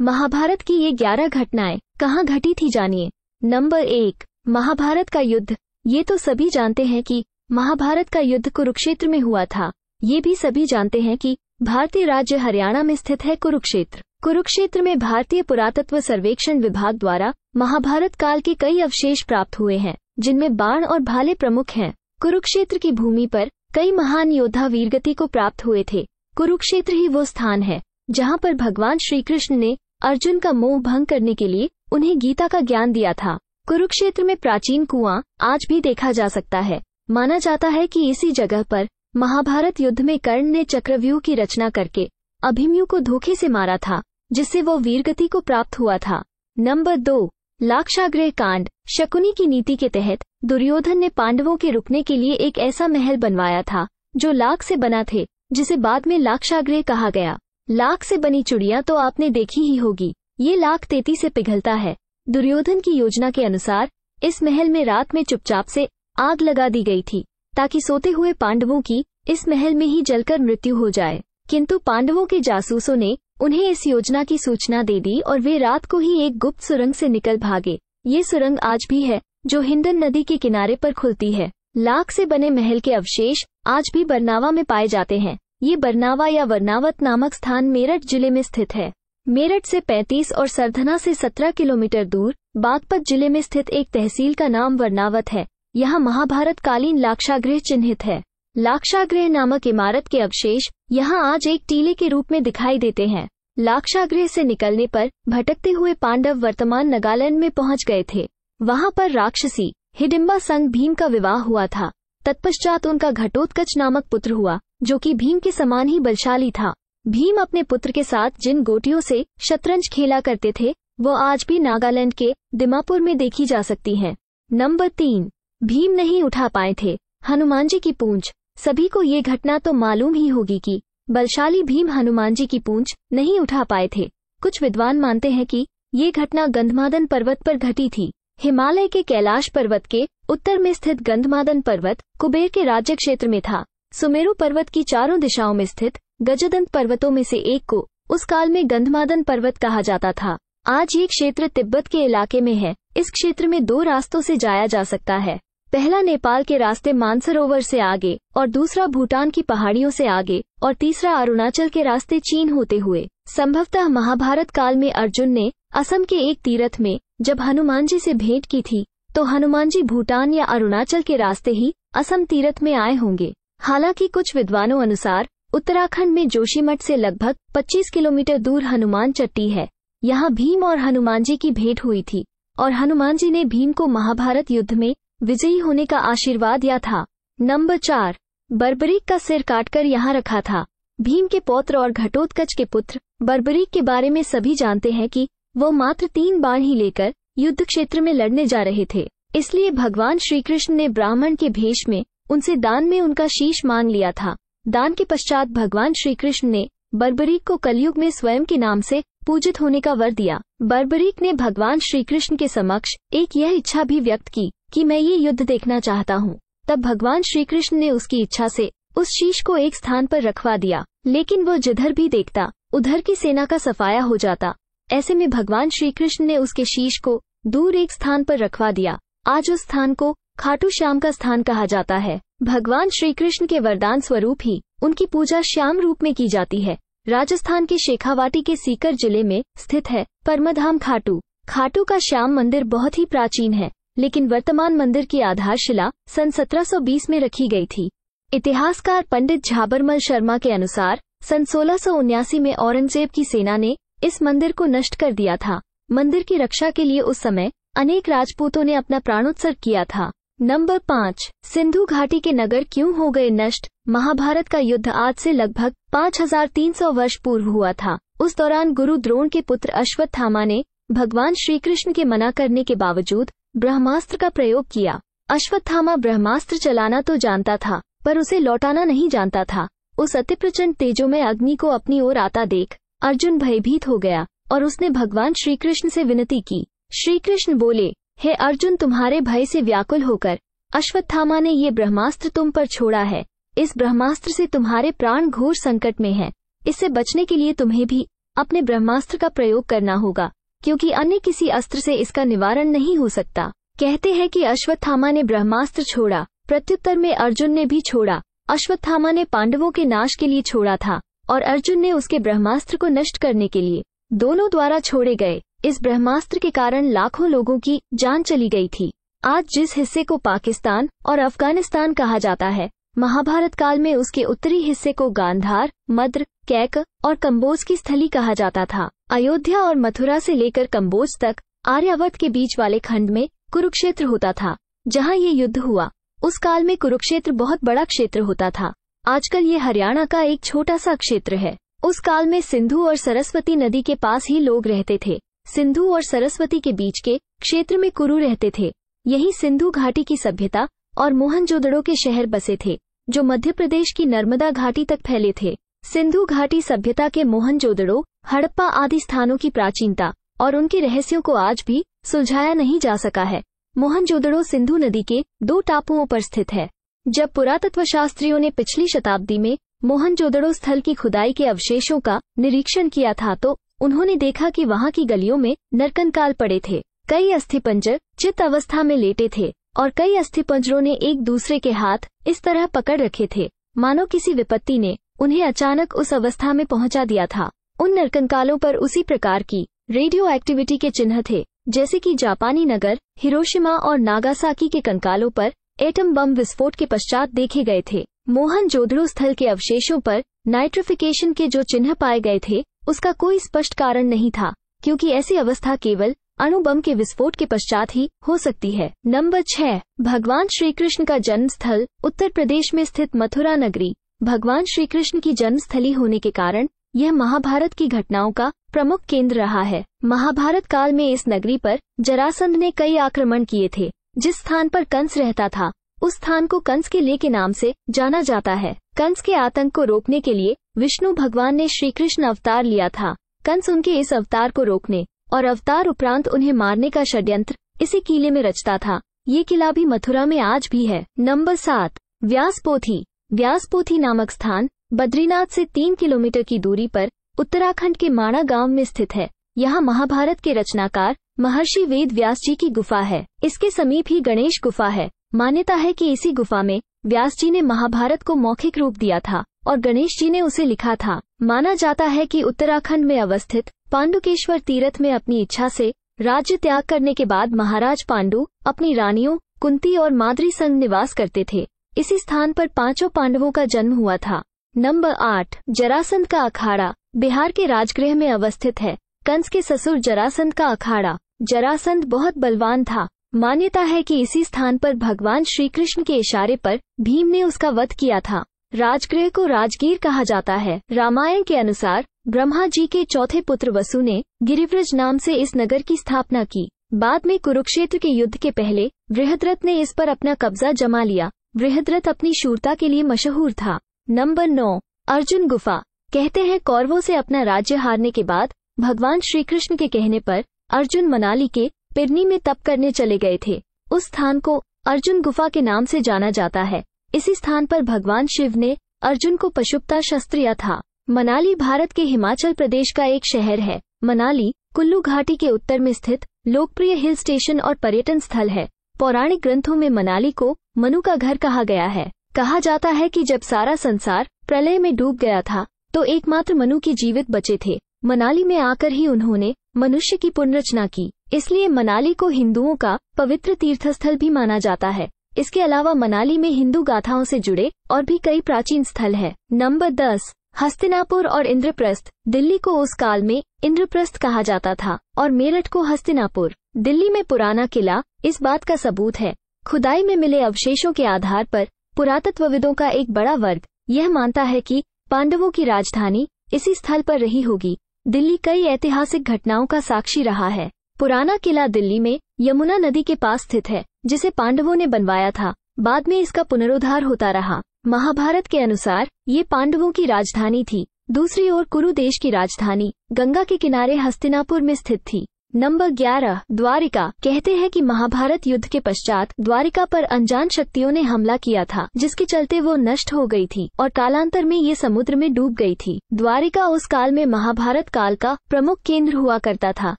महाभारत की ये 11 घटनाएं कहाँ घटी थी जानिए। नंबर 1, महाभारत का युद्ध। ये तो सभी जानते हैं कि महाभारत का युद्ध कुरुक्षेत्र में हुआ था। ये भी सभी जानते हैं कि भारतीय राज्य हरियाणा में स्थित है कुरुक्षेत्र। कुरुक्षेत्र में भारतीय पुरातत्व सर्वेक्षण विभाग द्वारा महाभारत काल के कई अवशेष प्राप्त हुए हैं, जिनमें बाण और भाले प्रमुख हैं। कुरुक्षेत्र की भूमि पर कई महान योद्धा वीरगति को प्राप्त हुए थे। कुरुक्षेत्र ही वो स्थान है जहाँ पर भगवान श्री कृष्ण ने अर्जुन का मोह भंग करने के लिए उन्हें गीता का ज्ञान दिया था। कुरुक्षेत्र में प्राचीन कुआं आज भी देखा जा सकता है। माना जाता है कि इसी जगह पर महाभारत युद्ध में कर्ण ने चक्रव्यूह की रचना करके अभिमन्यु को धोखे से मारा था, जिससे वो वीरगति को प्राप्त हुआ था। नंबर 2, लाक्षागृह कांड। शकुनी की नीति के तहत दुर्योधन ने पांडवों के रुकने के लिए एक ऐसा महल बनवाया था जो लाख से बना थे, जिसे बाद में लाक्षागृह कहा गया। लाख से बनी चुड़िया तो आपने देखी ही होगी। ये लाख तेती से पिघलता है। दुर्योधन की योजना के अनुसार इस महल में रात में चुपचाप से आग लगा दी गई थी, ताकि सोते हुए पांडवों की इस महल में ही जलकर मृत्यु हो जाए। किंतु पांडवों के जासूसों ने उन्हें इस योजना की सूचना दे दी और वे रात को ही एक गुप्त सुरंग से निकल भागे। ये सुरंग आज भी है, जो हिंडन नदी के किनारे पर खुलती है। लाख से बने महल के अवशेष आज भी बरनावा में पाए जाते हैं। ये बरनावा या वर्नावत नामक स्थान मेरठ जिले में स्थित है। मेरठ से 35 और सरधना से 17 किलोमीटर दूर बागपत जिले में स्थित एक तहसील का नाम वर्नावत है। यहाँ महाभारत कालीन लाक्षागृह चिन्हित है। लाक्षागृह नामक इमारत के अवशेष यहाँ आज एक टीले के रूप में दिखाई देते हैं। लाक्षागृह से निकलने पर भटकते हुए पांडव वर्तमान नागालैंड में पहुँच गए थे। वहाँ पर राक्षसी हिडिंबा संग भीम का विवाह हुआ था। तत्पश्चात उनका घटोत्कच नामक पुत्र हुआ, जो कि भीम के समान ही बलशाली था। भीम अपने पुत्र के साथ जिन गोटियों से शतरंज खेला करते थे, वो आज भी नागालैंड के दिमापुर में देखी जा सकती हैं। नंबर 3, भीम नहीं उठा पाए थे हनुमान जी की पूंछ। सभी को ये घटना तो मालूम ही होगी कि बलशाली भीम हनुमान जी की पूंछ नहीं उठा पाए थे। कुछ विद्वान मानते हैं कि ये घटना गंधमादन पर्वत पर घटी थी। हिमालय के कैलाश पर्वत के उत्तर में स्थित गंधमादन पर्वत कुबेर के राज्य क्षेत्र में था। सुमेरु पर्वत की चारों दिशाओं में स्थित गजदंत पर्वतों में से एक को उस काल में गंधमादन पर्वत कहा जाता था। आज ये क्षेत्र तिब्बत के इलाके में है। इस क्षेत्र में 2 रास्तों से जाया जा सकता है। पहला नेपाल के रास्ते मानसरोवर से आगे और दूसरा भूटान की पहाड़ियों से आगे और तीसरा अरुणाचल के रास्ते चीन होते हुए। संभवतः महाभारत काल में अर्जुन ने असम के एक तीर्थ में जब हनुमान जी से भेंट की थी, तो हनुमान जी भूटान या अरुणाचल के रास्ते ही असम तीर्थ में आए होंगे। हालांकि कुछ विद्वानों अनुसार उत्तराखंड में जोशीमठ से लगभग 25 किलोमीटर दूर हनुमान चट्टी है। यहाँ भीम और हनुमान जी की भेंट हुई थी और हनुमान जी ने भीम को महाभारत युद्ध में विजयी होने का आशीर्वाद दिया था। नंबर 4, बर्बरीक का सिर काटकर यहाँ रखा था। भीम के पौत्र और घटोत्कच के पुत्र बर्बरीक के बारे में सभी जानते हैं कि वो मात्र 3 बाण ही लेकर युद्ध क्षेत्र में लड़ने जा रहे थे। इसलिए भगवान श्री कृष्ण ने ब्राह्मण के भेष में उनसे दान में उनका शीश मांग लिया था। दान के पश्चात भगवान श्री कृष्ण ने बर्बरीक को कलयुग में स्वयं के नाम से पूजित होने का वर दिया। बर्बरीक ने भगवान श्री कृष्ण के समक्ष एक यह इच्छा भी व्यक्त की कि मैं ये युद्ध देखना चाहता हूँ। तब भगवान श्री कृष्ण ने उसकी इच्छा से उस शीश को एक स्थान पर रखवा दिया, लेकिन वो जिधर भी देखता उधर की सेना का सफाया हो जाता। ऐसे में भगवान श्री कृष्ण ने उसके शीश को दूर एक स्थान पर रखवा दिया। आज उस स्थान को खाटू श्याम का स्थान कहा जाता है। भगवान श्री कृष्ण के वरदान स्वरूप ही उनकी पूजा श्याम रूप में की जाती है। राजस्थान के शेखावाटी के सीकर जिले में स्थित है परमधाम खाटू। खाटू का श्याम मंदिर बहुत ही प्राचीन है, लेकिन वर्तमान मंदिर की आधारशिला सन 1720 में रखी गई थी। इतिहासकार पंडित झाबरमल शर्मा के अनुसार सन 1679 में औरंगजेब की सेना ने इस मंदिर को नष्ट कर दिया था। मंदिर की रक्षा के लिए उस समय अनेक राजपूतों ने अपना प्राणोत्सर्ग किया था। नंबर 5, सिंधु घाटी के नगर क्यों हो गए नष्ट। महाभारत का युद्ध आज से लगभग 5300 वर्ष पूर्व हुआ था। उस दौरान गुरु द्रोण के पुत्र अश्वत्थामा ने भगवान श्री कृष्ण के मना करने के बावजूद ब्रह्मास्त्र का प्रयोग किया। अश्वत्थामा ब्रह्मास्त्र चलाना तो जानता था, पर उसे लौटाना नहीं जानता था। उस अति प्रचंड तेजोमय अग्नि को अपनी ओर आता देख अर्जुन भयभीत हो गया और उसने भगवान श्री कृष्ण से विनती की। श्री कृष्ण बोले, हे अर्जुन, तुम्हारे भय से व्याकुल होकर अश्वत्थामा ने ये ब्रह्मास्त्र तुम पर छोड़ा है। इस ब्रह्मास्त्र से तुम्हारे प्राण घोर संकट में हैं। इससे बचने के लिए तुम्हें भी अपने ब्रह्मास्त्र का प्रयोग करना होगा, क्योंकि अन्य किसी अस्त्र से इसका निवारण नहीं हो सकता। कहते हैं कि अश्वत्थामा ने ब्रह्मास्त्र छोड़ा, प्रत्युत्तर में अर्जुन ने भी छोड़ा। अश्वत्थामा ने पांडवों के नाश के लिए छोड़ा था और अर्जुन ने उसके ब्रह्मास्त्र को नष्ट करने के लिए। दोनों द्वारा छोड़े गए इस ब्रह्मास्त्र के कारण लाखों लोगों की जान चली गई थी। आज जिस हिस्से को पाकिस्तान और अफगानिस्तान कहा जाता है, महाभारत काल में उसके उत्तरी हिस्से को गांधार, मद्र, कैक और कंबोज की स्थली कहा जाता था। अयोध्या और मथुरा से लेकर कंबोज तक आर्यावर्त के बीच वाले खंड में कुरुक्षेत्र होता था। जहां ये युद्ध हुआ उस काल में कुरुक्षेत्र बहुत बड़ा क्षेत्र होता था। आजकल ये हरियाणा का एक छोटा सा क्षेत्र है। उस काल में सिंधु और सरस्वती नदी के पास ही लोग रहते थे। सिंधु और सरस्वती के बीच के क्षेत्र में कुरु रहते थे। यही सिंधु घाटी की सभ्यता और मोहनजोदड़ो के शहर बसे थे, जो मध्य प्रदेश की नर्मदा घाटी तक फैले थे। सिंधु घाटी सभ्यता के मोहनजोदड़ो, हड़प्पा आदि स्थानों की प्राचीनता और उनके रहस्यों को आज भी सुलझाया नहीं जा सका है। मोहनजोदड़ो सिंधु नदी के 2 टापुओं पर स्थित है। जब पुरातत्व शास्त्रियों ने पिछली शताब्दी में मोहनजोदड़ो स्थल की खुदाई के अवशेषों का निरीक्षण किया था तो उन्होंने देखा कि वहां की गलियों में नरकंकाल पड़े थे। कई अस्थिपंजर चित अवस्था में लेटे थे और कई अस्थिपंजरों ने एक दूसरे के हाथ इस तरह पकड़ रखे थे मानो किसी विपत्ति ने उन्हें अचानक उस अवस्था में पहुंचा दिया था। उन नरकंकालों पर उसी प्रकार की रेडियो एक्टिविटी के चिन्ह थे जैसे कि जापानी नगर हिरोशिमा और नागासाकी के कंकालों पर एटम बम विस्फोट के पश्चात देखे गए थे। मोहनजोदड़ो स्थल के अवशेषों पर नाइट्रिफिकेशन के जो चिन्ह पाए गए थे उसका कोई स्पष्ट कारण नहीं था, क्योंकि ऐसी अवस्था केवल अणु बम के विस्फोट के पश्चात ही हो सकती है। नंबर 6, भगवान श्री कृष्ण का जन्म स्थल उत्तर प्रदेश में स्थित मथुरा नगरी। भगवान श्री कृष्ण की जन्मस्थली होने के कारण यह महाभारत की घटनाओं का प्रमुख केंद्र रहा है। महाभारत काल में इस नगरी पर जरासंध ने कई आक्रमण किए थे। जिस स्थान पर कंस रहता था उस स्थान को कंस के ले के नाम से जाना जाता है। कंस के आतंक को रोकने के लिए विष्णु भगवान ने श्री कृष्ण अवतार लिया था। कंस उनके इस अवतार को रोकने और अवतार उपरांत उन्हें मारने का षड्यंत्र इसी किले में रचता था। ये किला भी मथुरा में आज भी है। नंबर 7, व्यासपोथी। व्यासपोथी नामक स्थान बद्रीनाथ से 3 किलोमीटर की दूरी पर उत्तराखंड के माणा गांव में स्थित है। यहाँ महाभारत के रचनाकार महर्षि वेद व्यास जी की गुफा है। इसके समीप ही गणेश गुफा है। मान्यता है कि इसी गुफा में व्यास जी ने महाभारत को मौखिक रूप दिया था और गणेश जी ने उसे लिखा था। माना जाता है कि उत्तराखंड में अवस्थित पांडुकेश्वर तीर्थ में अपनी इच्छा से राज्य त्याग करने के बाद महाराज पांडु अपनी रानियों कुंती और माद्री संग निवास करते थे। इसी स्थान पर 5 पांडवों का जन्म हुआ था। नंबर 8, जरासंध का अखाड़ा बिहार के राजगृह में अवस्थित है। कंस के ससुर जरासंध का अखाड़ा। जरासंध बहुत बलवान था। मान्यता है कि इसी स्थान पर भगवान श्री कृष्ण के इशारे पर भीम ने उसका वध किया था। राजगृह को राजगीर कहा जाता है। रामायण के अनुसार ब्रह्मा जी के चौथे पुत्र वसु ने गिरिव्रज नाम से इस नगर की स्थापना की। बाद में कुरुक्षेत्र के युद्ध के पहले बृहद्रथ ने इस पर अपना कब्जा जमा लिया। बृहद्रथ अपनी शूरता के लिए मशहूर था। नंबर 9, अर्जुन गुफा। कहते हैं कौरवों से अपना राज्य हारने के बाद भगवान श्री कृष्ण के कहने पर अर्जुन मनाली के पिरनी में तप करने चले गए थे। उस स्थान को अर्जुन गुफा के नाम से जाना जाता है। इसी स्थान पर भगवान शिव ने अर्जुन को पशुपता शस्त्र दिया था। मनाली भारत के हिमाचल प्रदेश का एक शहर है। मनाली कुल्लू घाटी के उत्तर में स्थित लोकप्रिय हिल स्टेशन और पर्यटन स्थल है। पौराणिक ग्रंथों में मनाली को मनु का घर कहा गया है। कहा जाता है कि जब सारा संसार प्रलय में डूब गया था तो एकमात्र मनु की जीवित बचे थे। मनाली में आकर ही उन्होंने मनुष्य की पुनर्रचना की। इसलिए मनाली को हिंदुओं का पवित्र तीर्थस्थल भी माना जाता है। इसके अलावा मनाली में हिंदू गाथाओं से जुड़े और भी कई प्राचीन स्थल है। नंबर 10, हस्तिनापुर और इंद्रप्रस्थ। दिल्ली को उस काल में इंद्रप्रस्थ कहा जाता था और मेरठ को हस्तिनापुर। दिल्ली में पुराना किला इस बात का सबूत है। खुदाई में मिले अवशेषों के आधार पर पुरातत्वविदों का एक बड़ा वर्ग यह मानता है कि पांडवों की राजधानी इसी स्थल पर रही होगी। दिल्ली कई ऐतिहासिक घटनाओं का साक्षी रहा है। पुराना किला दिल्ली में यमुना नदी के पास स्थित है, जिसे पांडवों ने बनवाया था। बाद में इसका पुनरुद्धार होता रहा। महाभारत के अनुसार ये पांडवों की राजधानी थी। दूसरी ओर कुरु देश की राजधानी गंगा के किनारे हस्तिनापुर में स्थित थी। नंबर 11 द्वारिका। कहते हैं कि महाभारत युद्ध के पश्चात द्वारिका पर अनजान शक्तियों ने हमला किया था, जिसके चलते वो नष्ट हो गई थी और कालांतर में ये समुद्र में डूब गई थी। द्वारिका उस काल में महाभारत काल का प्रमुख केंद्र हुआ करता था,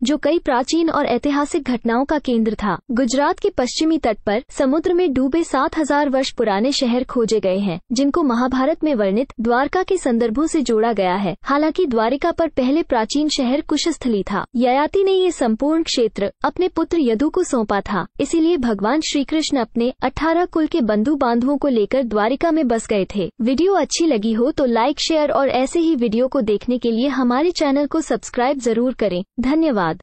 जो कई प्राचीन और ऐतिहासिक घटनाओं का केंद्र था। गुजरात के पश्चिमी तट पर समुद्र में डूबे 7000 वर्ष पुराने शहर खोजे गए हैं, जिनको महाभारत में वर्णित द्वारका के संदर्भों से जोड़ा गया है। हालांकि द्वारिका पर पहले प्राचीन शहर कुशस्थली था। ययाति ने ये संपूर्ण क्षेत्र अपने पुत्र यदु को सौंपा था, इसीलिए भगवान श्री कृष्ण अपने 18 कुल के बंधु बांधवों को लेकर द्वारिका में बस गए थे। वीडियो अच्छी लगी हो तो लाइक, शेयर और ऐसे ही वीडियो को देखने के लिए हमारे चैनल को सब्सक्राइब जरूर करें। धन्यवाद।